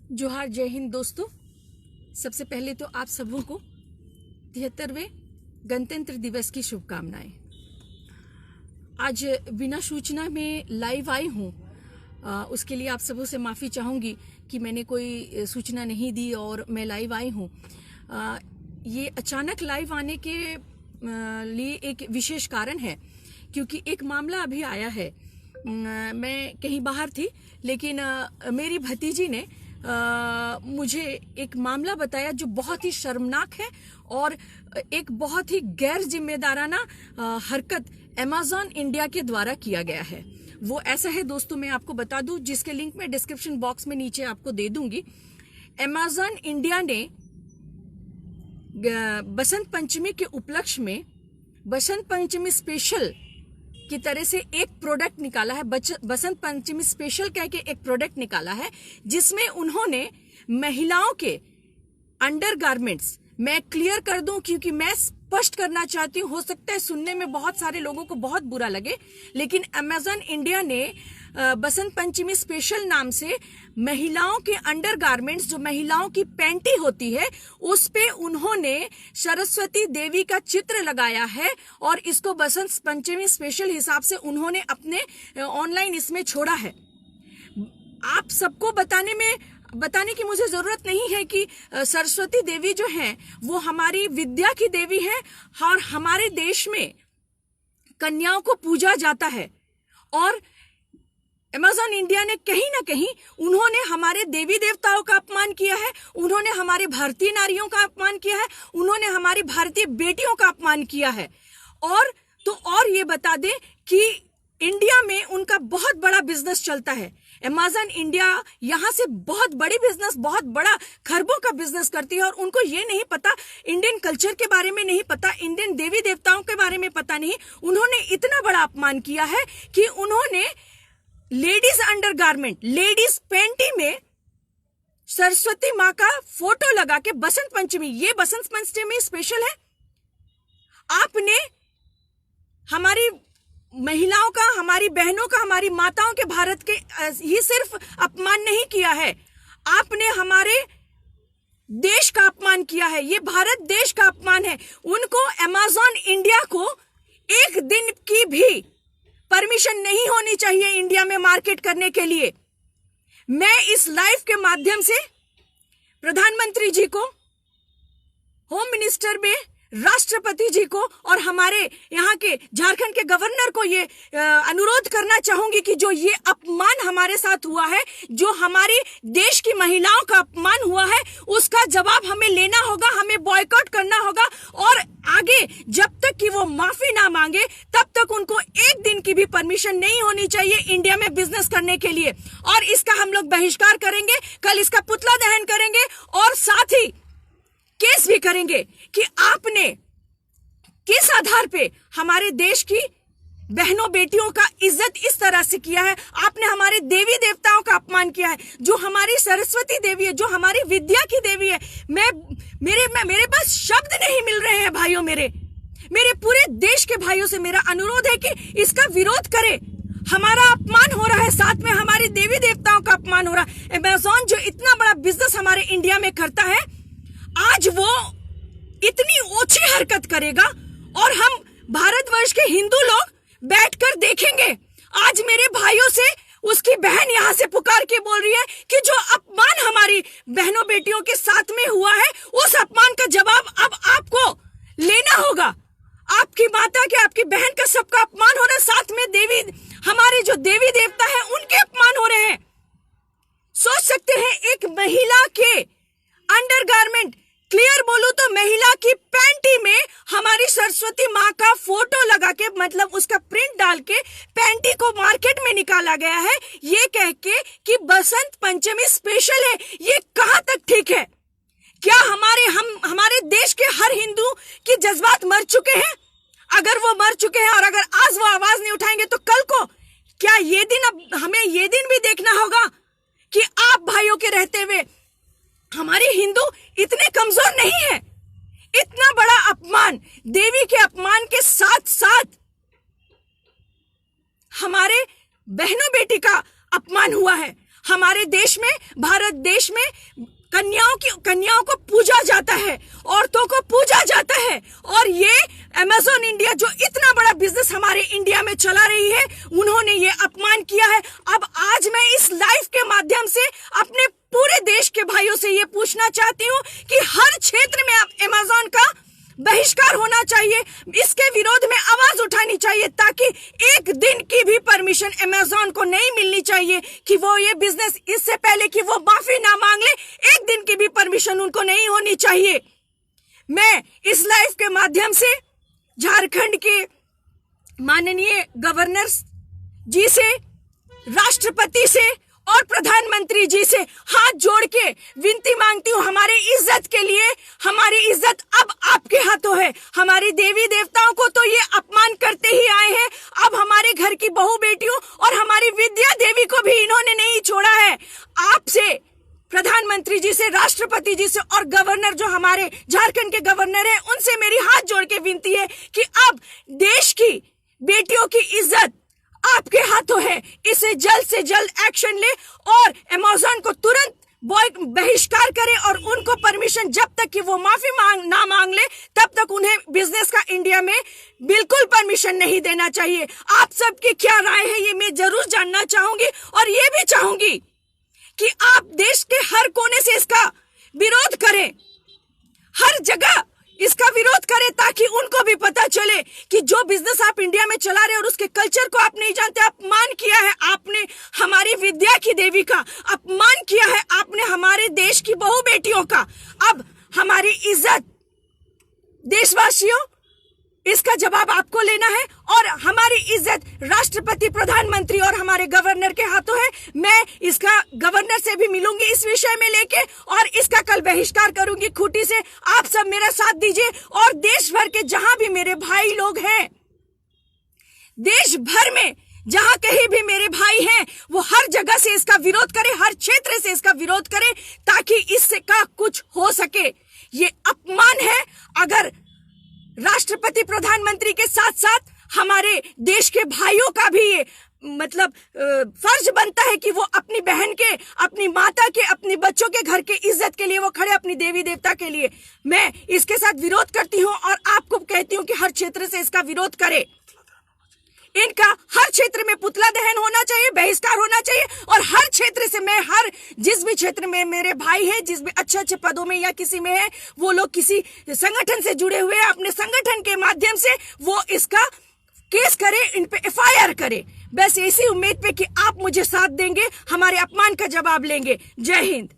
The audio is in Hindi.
जोहार, जय हिंद दोस्तों। सबसे पहले तो आप सबों को 73वें गणतंत्र दिवस की शुभकामनाएं। आज बिना सूचना में लाइव आई हूँ, उसके लिए आप सबों से माफ़ी चाहूँगी कि मैंने कोई सूचना नहीं दी और मैं लाइव आई हूँ। ये अचानक लाइव आने के लिए एक विशेष कारण है, क्योंकि एक मामला अभी आया है। मैं कहीं बाहर थी, लेकिन मेरी भतीजी ने मुझे एक मामला बताया जो बहुत ही शर्मनाक है और एक बहुत ही गैर जिम्मेदाराना हरकत अमेज़न इंडिया के द्वारा किया गया है। वो ऐसा है दोस्तों, मैं आपको बता दूं, जिसके लिंक मैं डिस्क्रिप्शन बॉक्स में नीचे आपको दे दूंगी। अमेज़न इंडिया ने बसंत पंचमी के उपलक्ष्य में बसंत पंचमी स्पेशल की तरह से एक प्रोडक्ट निकाला है। बसंत पंचमी स्पेशल कह के एक प्रोडक्ट निकाला है, जिसमें उन्होंने महिलाओं के अंडरगारमेंट्स, मैं क्लियर कर दूं क्योंकि मैं स्पष्ट करना चाहती हूं, हो सकता है सुनने में बहुत सारे लोगों को बहुत बुरा लगे, लेकिन अमेज़न इंडिया ने बसंत पंचमी स्पेशल नाम से महिलाओं के अंडरगारमेंट्स, जो महिलाओं की पैंटी होती है, उस पे उन्होंने सरस्वती देवी का चित्र लगाया है और इसको बसंत पंचमी स्पेशल हिसाब से उन्होंने अपने ऑनलाइन इसमें छोड़ा है। आप सबको बताने की मुझे जरूरत नहीं है कि सरस्वती देवी जो है वो हमारी विद्या की देवी है और हमारे देश में कन्याओं को पूजा जाता है। और अमेज़न इंडिया ने कहीं ना कहीं उन्होंने हमारे देवी देवताओं का अपमान किया है, उन्होंने हमारी भारतीय नारियों का अपमान किया है, उन्होंने हमारी भारतीय बेटियों का अपमान किया है। और ये बता दें कि इंडिया में उनका बहुत बड़ा बिजनेस चलता है। अमेज़न इंडिया यहां से बहुत बड़ी बिजनेस, बहुत बड़ा खरबों का बिजनेस करती है और उनको ये नहीं पता, इंडियन कल्चर के बारे में नहीं पता, इंडियन देवी देवताओं के बारे में पता नहीं। उन्होंने इतना बड़ा अपमान किया है कि उन्होंने लेडीज अंडरगारमेंट, लेडीज पैंटी में सरस्वती माँ का फोटो लगा के बसंत पंचमी, ये बसंत पंचमी स्पेशल है। आपने हमारी महिलाओं का, हमारी बहनों का, हमारी माताओं के, भारत के ही सिर्फ अपमान नहीं किया है, आपने हमारे देश का अपमान किया है। ये भारत देश का अपमान है। उनको, अमेज़न इंडिया को एक दिन की भी परमिशन नहीं होनी चाहिए इंडिया में मार्केट करने के लिए। मैं इस लाइव के माध्यम से प्रधानमंत्री जी को, होम मिनिस्टर में राष्ट्रपति जी को और हमारे यहाँ के झारखंड के गवर्नर को ये अनुरोध करना चाहूंगी कि जो ये अपमान हमारे साथ हुआ है, जो हमारी देश की महिलाओं का अपमान हुआ है, उसका जवाब हमें लेना होगा, हमें बॉयकॉट करना होगा। और आगे जब तक कि वो माफी ना मांगे, तब तक उनको एक दिन की भी परमिशन नहीं होनी चाहिए इंडिया में बिजनेस करने के लिए। और इसका हम लोग बहिष्कार करेंगे, कल इसका पुतला दहन करेंगे और साथ ही केस भी करेंगे कि आपने किस आधार पे हमारे देश की बहनों बेटियों का इज्जत इस तरह से किया है। आपने हमारे देवी देवताओं का अपमान किया है, जो हमारी सरस्वती देवी है, जो हमारी विद्या की देवी है। मेरे पास शब्द नहीं मिल रहे हैं भाइयों। मेरे पूरे देश के भाइयों से मेरा अनुरोध है कि इसका विरोध करें। हमारा अपमान हो रहा है, साथ में हमारे देवी देवताओं का अपमान हो रहा है। अमेज़न जो इतना बड़ा बिजनेस हमारे इंडिया में करता है, आज वो इतनी ओछी हरकत करेगा और हम भारतवर्ष के हिंदू लोग बैठकर देखेंगे। आज मेरे भाइयों से उसकी बहन यहां से पुकार के बोल रही है कि जो अपमान हमारी बहनों बेटियों के साथ में हुआ है, उस अपमान का जवाब अब आपको लेना होगा। आपकी माता के, आपकी बहन का, सबका अपमान हो रहा है, साथ में हमारे जो देवी देवता है उनके अपमान हो रहे हैं। सोच सकते हैं, एक महिला के अंडरगारमेंट, क्लियर बोलूं तो महिला की पैंटी में हमारी सरस्वती माँ का फोटो लगा के, मतलब उसका प्रिंट डाल के पैंटी को मार्केट में निकाला गया है, ये कह के कि बसंत पंचमी स्पेशल है। ये कहां तक ठीक है? क्या हमारे देश के हर हिंदू की जज्बात मर चुके हैं? अगर वो मर चुके हैं और अगर आज वो आवाज नहीं उठाएंगे तो कल को क्या ये दिन, अब हमें ये दिन भी देखना होगा कि आप भाइयों के रहते हुए हमारे हिंदू इतने कमजोर नहीं है। इतना बड़ा अपमान, देवी के अपमान के साथ साथ हमारे बहनों बेटी का अपमान हुआ है। हमारे देश में, भारत देश में कन्याओं को पूजा जाता है, औरतों को पूजा जाता है। और ये अमेज़न इंडिया जो इतना बड़ा बिजनेस हमारे इंडिया में चला रही है, उन्होंने ये अपमान किया है। अब आज मैं इस लाइव के माध्यम से अपने पूरे देश के भाइयों से ये पूछना चाहती हूँ कि हर क्षेत्र में अमेज़न का बहिष्कार होना चाहिए, इसके विरोध में आवाज उठानी चाहिए, ताकि एक दिन की भी परमिशन अमेज़न को नहीं मिलनी चाहिए कि वो ये बिजनेस, इससे पहले कि वो माफी ना मांग ले, एक दिन की भी परमिशन उनको नहीं होनी चाहिए। मैं इस लाइव के माध्यम से झारखंड के माननीय गवर्नर जी से, राष्ट्रपति से और प्रधानमंत्री जी से हाथ जोड़ के विनती मांगती हूँ, हमारी इज्जत के लिए। हमारी इज्जत अब आपके हाथों है। हमारी देवी देवताओं को तो ये अपमान करते ही आए हैं, अब हमारे घर की बहू बेटियों और हमारी विद्या देवी को भी इन्होंने नहीं छोड़ा है। आपसे, प्रधानमंत्री जी से, राष्ट्रपति जी से और गवर्नर जो हमारे झारखंड के गवर्नर हैं, उनसे मेरी हाथ जोड़ के विनती है कि अब देश की बेटियों की इज्जत आपके हाथों है। इसे जल्द से जल्द एक्शन ले और अमेज़न को तुरंत बहिष्कार करे और उनको परमिशन, जब तक कि वो माफी ना मांग ले, तब तक उन्हें बिजनेस का इंडिया में बिल्कुल परमिशन नहीं देना चाहिए। आप सबकी क्या राय है, ये मैं जरूर जानना चाहूंगी। और ये भी चाहूंगी कि आप देश के हर कोने से इसका विरोध करें, हर जगह इसका विरोध करें, ताकि उनको भी पता चले कि जो बिजनेस आप इंडिया में चला रहे और उसके कल्चर को आप नहीं जानते, अपमान किया है आपने हमारी विद्या की देवी का, अपमान किया है आपने हमारे देश की बहु बेटियों का। अब हमारी इज्जत, देशवासियों, इसका जवाब आपको लेना है और हमारी इज्जत राष्ट्रपति, प्रधानमंत्री और हमारे गवर्नर के हाथों है। मैं इसका गवर्नर से भी मिलूंगी इस विषय में लेके और इसका कल बहिष्कार करूंगी खूंटी से। आप सब मेरा साथ दीजिए और देश भर के जहां भी मेरे भाई लोग हैं, देश भर में जहां कहीं भी मेरे भाई हैं, वो हर जगह से इसका विरोध करें, हर क्षेत्र से इसका विरोध करें, ताकि इससे का कुछ हो सके। ये अपमान है। अगर राष्ट्रपति, प्रधानमंत्री के साथ साथ हमारे देश के भाइयों का भी ये फर्ज बनता है कि वो अपनी बहन के, अपनी माता के, अपने बच्चों के घर के इज्जत के लिए वो खड़े, अपनी देवी देवता के लिए। मैं इसके साथ विरोध करती हूँ और आपको कहती हूँ कि हर क्षेत्र से इसका विरोध करे। इनका हर क्षेत्र में पुतला दहन होना चाहिए, बहिष्कार होना चाहिए। और हर क्षेत्र से मैं, जिस भी क्षेत्र में मेरे भाई हैं, जिस भी अच्छे अच्छे पदों में या किसी में है, वो लोग किसी संगठन से जुड़े हुए हैं, अपने संगठन के माध्यम से वो इसका केस करे, इन पे FIR करे। बस इसी उम्मीद पे कि आप मुझे साथ देंगे, हमारे अपमान का जवाब लेंगे। जय हिंद।